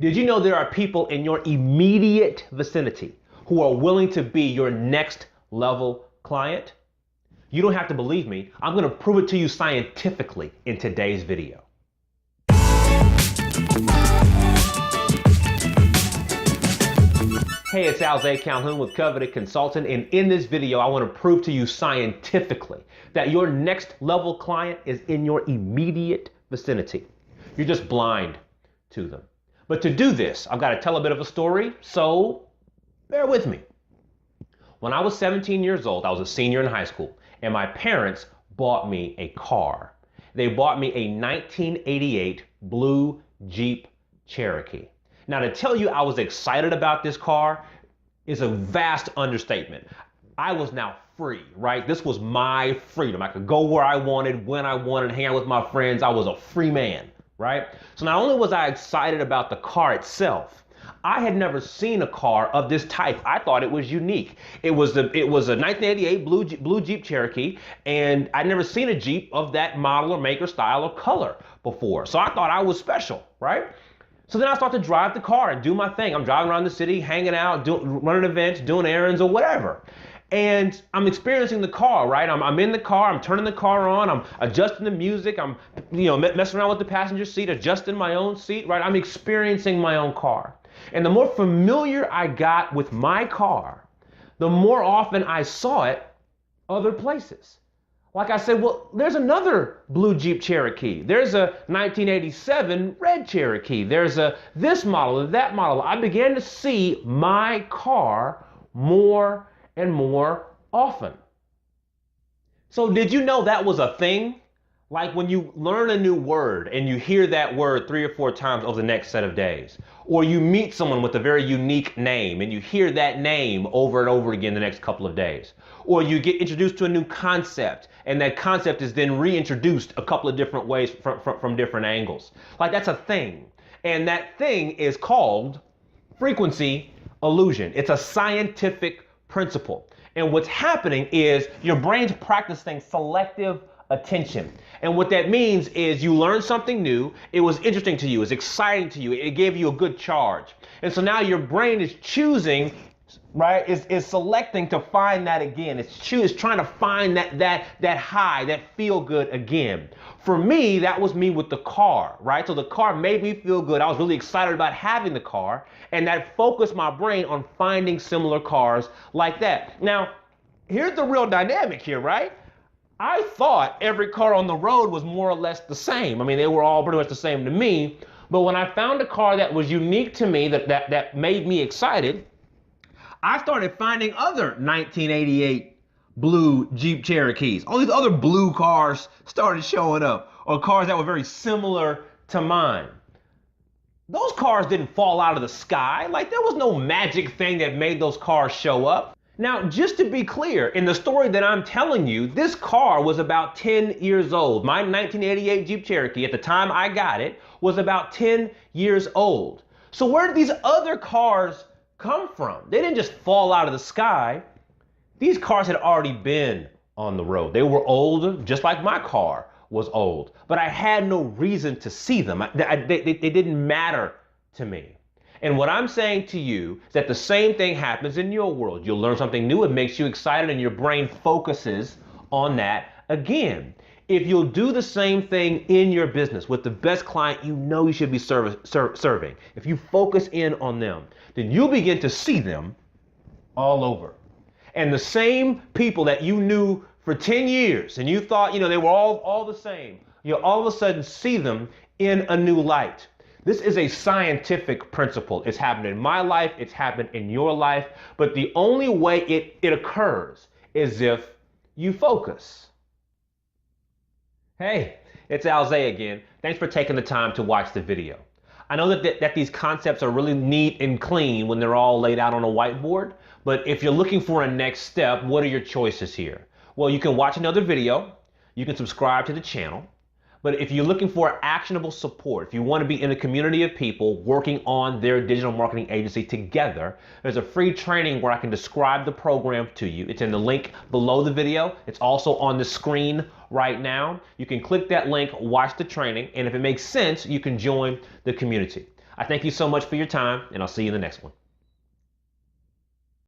Did you know there are people in your immediate vicinity who are willing to be your next level client? You don't have to believe me. I'm going to prove it to you scientifically in today's video. Hey, it's Alzay Calhoun with Coveted Consultant, and in this video, I want to prove to you scientifically that your next level client is in your immediate vicinity. You're just blind to them. But to do this, I've got to tell a bit of a story, so bear with me. When I was 17 years old, I was a senior in high school, and my parents bought me a car. They bought me a 1988 blue Jeep Cherokee. Now, to tell you I was excited about this car is a vast understatement. I was now free, right? This was my freedom. I could go where I wanted, when I wanted, hang out with my friends. I was a free man, right? So not only was I excited about the car itself, I had never seen a car of this type. I thought it was unique. It was a 1988 blue Jeep Cherokee, and I'd never seen a Jeep of that model or make or style or color before. So I thought I was special, right? So then I start to drive the car and do my thing. I'm driving around the city, hanging out, running events, doing errands or whatever. And I'm experiencing the car, right? I'm in the car, I'm turning the car on, I'm adjusting the music, I'm messing around with the passenger seat, adjusting my own seat, right? I'm experiencing my own car. And the more familiar I got with my car, the more often I saw it other places. Like I said, well, there's another blue Jeep Cherokee. There's a 1987 red Cherokee. There's a this model and that model. I began to see my car more and more often. So did you know that was a thing? Like when you learn a new word and you hear that word 3 or 4 times over the next set of days, or you meet someone with a very unique name and you hear that name over and over again the next couple of days, or you get introduced to a new concept and that concept is then reintroduced a couple of different ways from different angles. Like that's a thing. And that thing is called frequency illusion. It's a scientific principle. And what's happening is your brain's practicing selective attention. And what that means is you learned something new, it was interesting to you, it's exciting to you, it gave you a good charge. And so now your brain is choosing, right, is selecting to find that again. It's trying to find that high, that feel good again. For me, that was me with the car, right? So the car made me feel good. I was really excited about having the car, and that focused my brain on finding similar cars like that. Now, here's the real dynamic here, right? I thought every car on the road was more or less the same. I mean, they were all pretty much the same to me. But when I found a car that was unique to me, that made me excited, I started finding other 1988 blue Jeep Cherokees. All these other blue cars started showing up, or cars that were very similar to mine. Those cars didn't fall out of the sky. Like there was no magic thing that made those cars show up. Now, just to be clear, in the story that I'm telling you, this car was about 10 years old. My 1988 Jeep Cherokee, at the time I got it, was about 10 years old. So where did these other cars come from? They didn't just fall out of the sky. These cars had already been on the road. They were old, just like my car was old. But I had no reason to see them. They didn't matter to me. And what I'm saying to you is that the same thing happens in your world. You'll learn something new, it makes you excited, and your brain focuses on that again. If you'll do the same thing in your business with the best client you know you should be serving, if you focus in on them, then you'll begin to see them all over. And the same people that you knew for 10 years and you thought, they were all the same, you'll all of a sudden see them in a new light. This is a scientific principle. It's happened in my life, it's happened in your life, but the only way it occurs is if you focus. Hey, it's Alzay again. Thanks for taking the time to watch the video. I know that these concepts are really neat and clean when they're all laid out on a whiteboard, but if you're looking for a next step, what are your choices here? Well, you can watch another video, you can subscribe to the channel, but if you're looking for actionable support, if you want to be in a community of people working on their digital marketing agency together, there's a free training where I can describe the program to you. It's in the link below the video. It's also on the screen right now. You can click that link, watch the training, and if it makes sense, you can join the community. I thank you so much for your time, and I'll see you in the next one.